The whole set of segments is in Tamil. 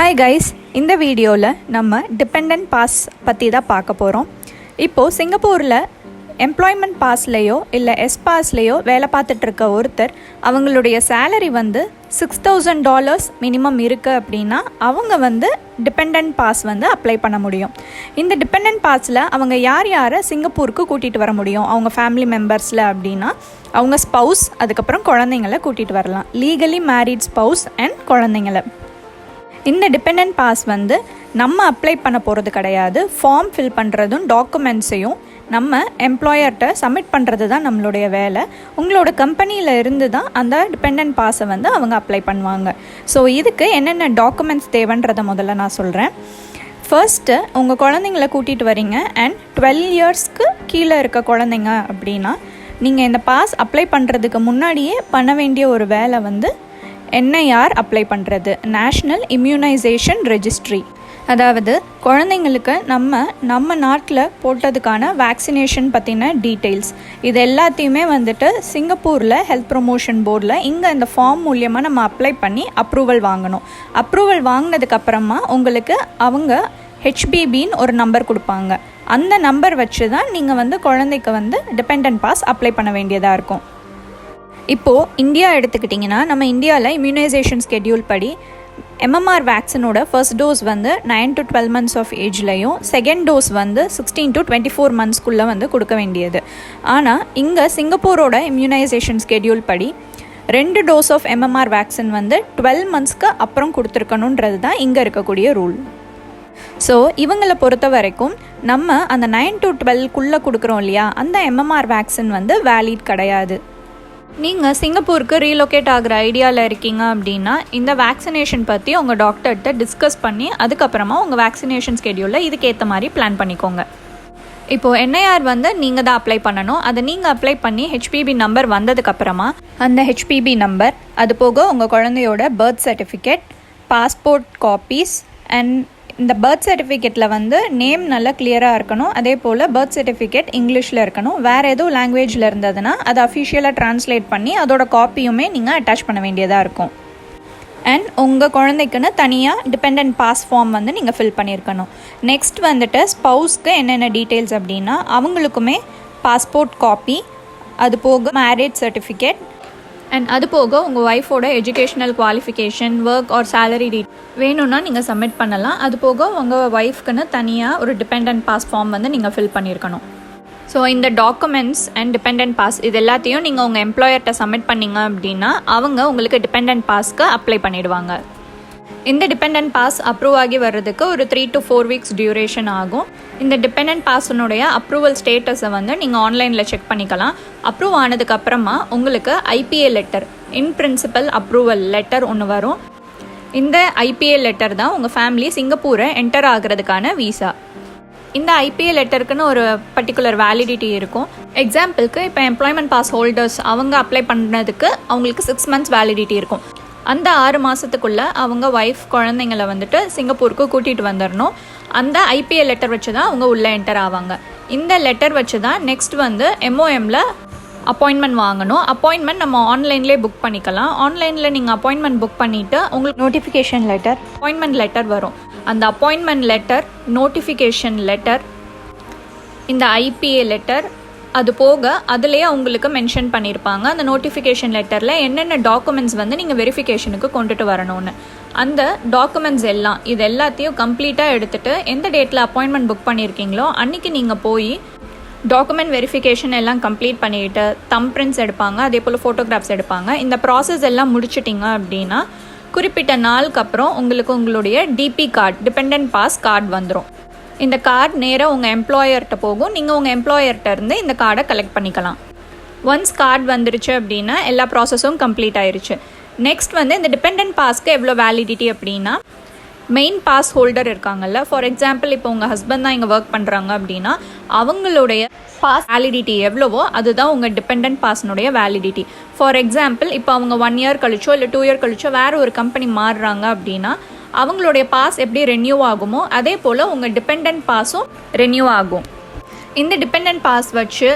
Hi guys, இந்த வீடியோவில் நம்ம டிபெண்டன்ட் பாஸ் பற்றி தான் பார்க்க போகிறோம். இப்போது சிங்கப்பூரில் எம்ப்ளாய்மெண்ட் பாஸ்லேயோ இல்லை பாஸ்லேயோ வேலை பார்த்துட்ருக்க ஒருத்தர் அவங்களுடைய சேலரி வந்து $6,000 மினிமம் இருக்குது அப்படின்னா அவங்க டிபெண்டன்ட் பாஸ் அப்ளை பண்ண முடியும். இந்த டிபெண்டன்ட் பாஸில் அவங்க யாரை சிங்கப்பூருக்கு கூட்டிகிட்டு வர முடியும் அவங்க ஃபேமிலி மெம்பர்ஸில் அப்படின்னா அவங்க ஸ்பவுஸ், அதுக்கப்புறம் குழந்தைங்களை கூட்டிகிட்டு வரலாம். லீகலி மேரிட் ஸ்பவுஸ் அண்ட் குழந்தைங்களை. இந்த டிபெண்டன்ட் பாஸ் நம்ம அப்ளை பண்ண போகிறது கிடையாது. ஃபார்ம் ஃபில் பண்ணுறதும் டாக்குமெண்ட்ஸையும் நம்ம எம்ப்ளாயர்கிட்ட சப்மிட் பண்ணுறது தான் நம்மளுடைய வேலை. உங்களோட கம்பெனியில் இருந்து தான் அந்த டிபெண்டன்ட் பாஸை அவங்க அப்ளை பண்ணுவாங்க. ஸோ இதுக்கு என்னென்ன டாக்குமெண்ட்ஸ் தேவைன்றதை முதல்ல நான் சொல்கிறேன். ஃபர்ஸ்ட்டு உங்கள் குழந்தைங்கள கூட்டிகிட்டு வரீங்க அண்ட் 12 இயர்ஸ்க்கு கீழே இருக்க குழந்தைங்க அப்படின்னா நீங்கள் இந்த பாஸ் அப்ளை பண்ணுறதுக்கு முன்னாடியே பண்ண வேண்டிய ஒரு வேலை NIR அப்ளை பண்ணுறது, நேஷ்னல் இம்யூனைசேஷன் ரெஜிஸ்ட்ரி. அதாவது குழந்தைங்களுக்கு நம்ம நாட்டில் போட்டதுக்கான வேக்சினேஷன் பற்றின டீட்டெயில்ஸ் இது எல்லாத்தையுமே சிங்கப்பூரில் ஹெல்த் ப்ரொமோஷன் போர்டில் இங்கே இந்த ஃபார்ம் மூலியமாக நம்ம அப்ளை பண்ணி அப்ரூவல் வாங்கணும். அப்ரூவல் வாங்கினதுக்கப்புறமா உங்களுக்கு அவங்க HBBன்னு ஒரு நம்பர் கொடுப்பாங்க. அந்த நம்பர் வச்சு தான் நீங்கள் குழந்தைக்கு டிபெண்டன்ட் பாஸ் அப்ளை பண்ண வேண்டியதாக இருக்கும். இப்போது இந்தியா எடுத்துக்கிட்டிங்கன்னா நம்ம இந்தியாவில் இம்யூனைசேஷன் ஸ்கெட்யூல் படி MMR வேக்சினோட first dose 9 to 12 months of ஏஜ்லையும், செகண்ட் டோஸ் 16 to 24 monthsக்குள்ளே கொடுக்க வேண்டியது. ஆனால் இங்கே சிங்கப்பூரோட இம்யூனைசேஷன் ஸ்கெட்யூல் படி 2 டோஸ் ஆஃப் MMR வேக்சின் 12 monthsக்கு அப்புறம் கொடுத்துருக்கணுன்றது தான் இங்கே இருக்கக்கூடிய ரூல். ஸோ இவங்களை பொறுத்த வரைக்கும் நம்ம அந்த 9 to 12 கொடுக்குறோம் இல்லையா, அந்த MMR வேக்சின் வேலிட் கிடையாது. நீங்கள் சிங்கப்பூருக்கு ரீலொகேட் ஆகிற ஐடியாவில் இருக்கீங்க அப்படின்னா இந்த வேக்சினேஷன் பற்றி உங்கள் டாக்டர்கிட்ட டிஸ்கஸ் பண்ணி அதுக்கப்புறமா உங்கள் வேக்சினேஷன் ஸ்கெட்யூலில் இதுக்கேற்ற மாதிரி பிளான் பண்ணிக்கோங்க. இப்போது NIR நீங்கள் தான் அப்ளை பண்ணணும். அதை நீங்கள் அப்ளை பண்ணி HPB நம்பர் வந்ததுக்கப்புறமா அந்த HPB நம்பர், அது போக உங்கள் குழந்தையோட birth certificate, passport copies and இந்த பர்த் சர்டிஃபிகேட்டில் நேம் நல்லா கிளியராக இருக்கணும். அதே போல் பர்த் சர்டிஃபிகேட் இங்கிலீஷில் இருக்கணும். வேறு எதுவும் லாங்குவேஜில் இருந்ததுன்னா அதை அஃபிஷியலாக ட்ரான்ஸ்லேட் பண்ணி அதோட காப்பியுமே நீங்கள் அட்டாச் பண்ண வேண்டியதாக இருக்கும். அண்ட் உங்கள் குழந்தைக்குன்னு தனியாக டிபெண்டன்ட் பாஸ் ஃபார்ம் நீங்கள் ஃபில் பண்ணியிருக்கணும். நெக்ஸ்ட் ஸ்பவுஸ்க்கு என்னென்ன டீட்டெயில்ஸ் அப்படின்னா அவங்களுக்குமே பாஸ்போர்ட் காப்பி, அது போக மேரேஜ் சர்டிஃபிகேட் அண்ட் அது போக உங்கள் ஒய்ஃபோட educational qualification, work or salary வேணும்னா நீங்கள் சப்மிட் பண்ணலாம். அது போக உங்கள் ஒய்ஃப்க்குன்னு தனியாக ஒரு டிபெண்டன்ட் பாஸ் ஃபார்ம் நீங்கள் ஃபில் பண்ணியிருக்கணும். ஸோ இந்த டாக்குமெண்ட்ஸ் அண்ட் டிபெண்டன்ட் பாஸ் இது எல்லாத்தையும் நீங்கள் உங்கள் எம்ப்ளாயர்கிட்ட சப்மிட் பண்ணிங்க அப்படின்னா அவங்க உங்களுக்கு டிபெண்டன்ட் பாஸ்க்கு அப்ளை பண்ணிவிடுவாங்க. இந்த டிபெண்டன்ட் பாஸ் அப்ரூவ் ஆகி வர்றதுக்கு ஒரு 3 to 4 weeks டியூரேஷன் ஆகும். இந்த டிபெண்டன்ட் பாஸினுடைய அப்ரூவல் ஸ்டேட்டஸை நீங்கள் ஆன்லைனில் செக் பண்ணிக்கலாம். அப்ரூவ் ஆனதுக்கப்புறமா உங்களுக்கு IPA லெட்டர், இன் பிரின்சிபல் அப்ரூவல் லெட்டர் ஒன்று வரும். இந்த IPA லெட்டர் தான் உங்கள் ஃபேமிலி சிங்கப்பூரை என்டர் ஆகிறதுக்கான வீசா. இந்த IPA லெட்டருக்குன்னு ஒரு பர்டிகுலர் வேலிடிட்டி இருக்கும். எக்ஸாம்பிளுக்கு இப்போ எம்ப்ளாய்மெண்ட் பாஸ் ஹோல்டர்ஸ் அவங்க அப்ளை பண்ணுறதுக்கு அவங்களுக்கு 6 months வேலிடிட்டி இருக்கும். அந்த 6 மாதத்துக்குள்ளே அவங்க ஒய்ஃப் குழந்தைங்களை சிங்கப்பூருக்கு கூட்டிகிட்டு வந்துடணும். அந்த IPA லெட்டர் வச்சு தான் அவங்க உள்ளே என்டர் ஆவாங்க. இந்த லெட்டர் வச்சு தான் நெக்ஸ்ட் MOMல அப்பாயின்மெண்ட் வாங்கணும். அப்பாயின்மெண்ட் நம்ம ஆன்லைன்லேயே புக் பண்ணிக்கலாம். ஆன்லைனில் நீங்கள் அப்பாயின்மெண்ட் புக் பண்ணிவிட்டு உங்களுக்கு நோட்டிஃபிகேஷன் லெட்டர், அப்பாயின்மெண்ட் லெட்டர் வரும். அந்த அப்பாயின்மெண்ட் லெட்டர், நோட்டிஃபிகேஷன் லெட்டர், இந்த IPA லெட்டர், அது போக அதுலேயே அவங்களுக்கு மென்ஷன் பண்ணியிருப்பாங்க அந்த நோட்டிஃபிகேஷன் லெட்டரில் என்னென்ன டாக்குமெண்ட்ஸ் நீங்கள் வெரிஃபிகேஷனுக்கு கொண்டுட்டு வரணும்னு. அந்த டாக்குமெண்ட்ஸ் எல்லாம் இது எல்லாத்தையும் கம்ப்ளீட்டாக எடுத்துகிட்டு எந்த டேட்டில் அப்பாயின்மெண்ட் புக் பண்ணியிருக்கீங்களோ அன்றைக்கி நீங்கள் போய் டாக்குமெண்ட் வெரிஃபிகேஷன் எல்லாம் கம்ப்ளீட் பண்ணிவிட்டு தம் பிரிண்ட்ஸ் எடுப்பாங்க, அதே போல் ஃபோட்டோகிராஃப்ஸ் எடுப்பாங்க. இந்த ப்ராசஸ் எல்லாம் முடிச்சிட்டிங்க அப்படின்னா குறிப்பிட்ட நாளுக்கு அப்புறம் உங்களுக்கு உங்களுடைய DP card, dependent pass card வந்துடும். இந்த கார்டு நேராக உங்கள் எம்ப்ளாயர்கிட்ட போகும். நீங்கள் உங்கள் எம்ப்ளாயர்கிட்ட இருந்து இந்த கார்டை கலெக்ட் பண்ணிக்கலாம். ஒன்ஸ் கார்டு வந்துருச்சு அப்படின்னா எல்லா ப்ராசஸும் கம்ப்ளீட் ஆயிடுச்சு. நெக்ஸ்ட் இந்த டிபெண்டன்ட் பாஸ்க்கு எவ்வளோ வேலிடிட்டி அப்படின்னா மெயின் பாஸ் ஹோல்டர் இருக்காங்கல்ல, ஃபார் எக்ஸாம்பிள் இப்போ உங்கள் ஹஸ்பண்ட் தான் இங்கே ஒர்க் பண்ணுறாங்க அப்படின்னா அவங்களுடைய பாஸ் வேலிடிட்டி எவ்வளவோ அதுதான் உங்கள் டிபெண்டன்ட் பாஸ்னுடைய வேலிடிட்டி. ஃபார் எக்ஸாம்பிள் இப்போ அவங்க 1 year கழிச்சோ இல்லை 2 year கழிச்சோ வேறு ஒரு கம்பெனி மாறுறாங்க அப்படின்னா அவங்களுடைய பாஸ் எப்படி ரெனியூ ஆகுமோ அதே போல் உங்கள் டிபெண்டன்ட் பாஸும் ரெனியூ ஆகும். இந்த டிபெண்டன்ட் பாஸ் வச்சு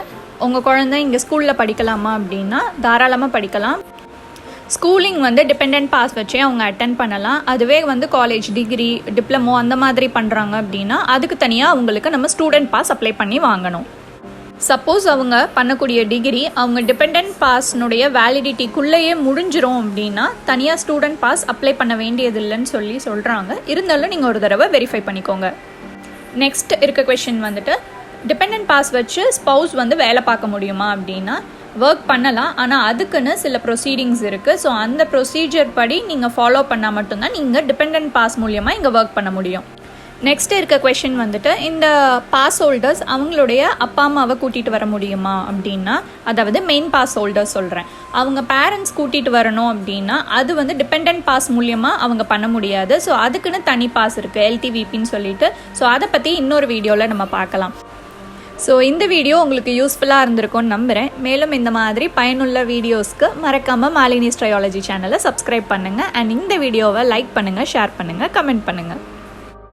உங்கள் குழந்தை இங்கே ஸ்கூலில் படிக்கலாமா அப்படின்னா தாராளமாக படிக்கலாம். ஸ்கூலிங் வந்து டிபெண்டன்ட் பாஸ் வச்சே அவங்க அட்டென்ட் பண்ணலாம். அதுவே வந்து காலேஜ் டிகிரி டிப்ளமோ அந்த மாதிரி பண்ணுறாங்க அப்படின்னா அதுக்கு தனியாக அவங்களுக்கு நம்ம ஸ்டூடெண்ட் பாஸ் அப்ளை பண்ணி வாங்கணும். சப்போஸ் அவங்க பண்ணக்கூடிய டிகிரி அவங்க டிபெண்டன்ட் பாஸ்னுடைய வேலிடிட்டிக்குள்ளேயே முடிஞ்சிரும் அப்படின்னா தனியாக ஸ்டூடெண்ட் பாஸ் அப்ளை பண்ண வேண்டியதில்லைன்னு சொல்கிறாங்க. இருந்தாலும் நீங்கள் ஒரு தடவை வெரிஃபை பண்ணிக்கோங்க. நெக்ஸ்ட் இருக்க கொஷின் வந்துட்டு டிபெண்டன்ட் பாஸ் வச்சு ஸ்பவுஸ் வந்து வேலை பார்க்க முடியுமா அப்படின்னா ஒர்க் பண்ணலாம். ஆனால் அதுக்குன்னு சில ப்ரொசீடிங்ஸ் இருக்குது. ஸோ அந்த ப்ரொசீஜர் படி நீங்கள் ஃபாலோ பண்ணால் மட்டும்தான் நீங்கள் டிபெண்டன்ட் பாஸ் மூலியமாக இங்கே ஒர்க் பண்ண முடியும். நெக்ஸ்ட் இருக்க கொஷின் வந்துட்டு இந்த பாஸ் ஹோல்டர்ஸ் அவங்களுடைய அப்பா அம்மாவை கூட்டிகிட்டு வர முடியுமா அப்படின்னா, அதாவது மெயின் பாஸ் ஹோல்டர்ஸ் சொல்கிறேன், அவங்க பேரண்ட்ஸ் கூட்டிகிட்டு வரணும் அப்படின்னா அது வந்து டிபெண்டன்ட் பாஸ் மூலியமாக அவங்க பண்ண முடியாது. ஸோ அதுக்குன்னு தனி பாஸ் இருக்குது LTVPன்னு சொல்லிட்டு. ஸோ அதை பற்றி இன்னொரு வீடியோவில் நம்ம பார்க்கலாம். ஸோ இந்த வீடியோ உங்களுக்கு யூஸ்ஃபுல்லாக இருந்திருக்கும்னு நம்புகிறேன். மேலும் இந்த மாதிரி பயனுள்ள வீடியோஸ்க்கு மறக்காமல் மாலினி ஸ்ட்ரையாலஜி சேனலை சப்ஸ்கிரைப் பண்ணுங்கள். அண்ட் இந்த வீடியோவை லைக் பண்ணுங்கள், ஷேர் பண்ணுங்கள், கமெண்ட் பண்ணுங்கள்.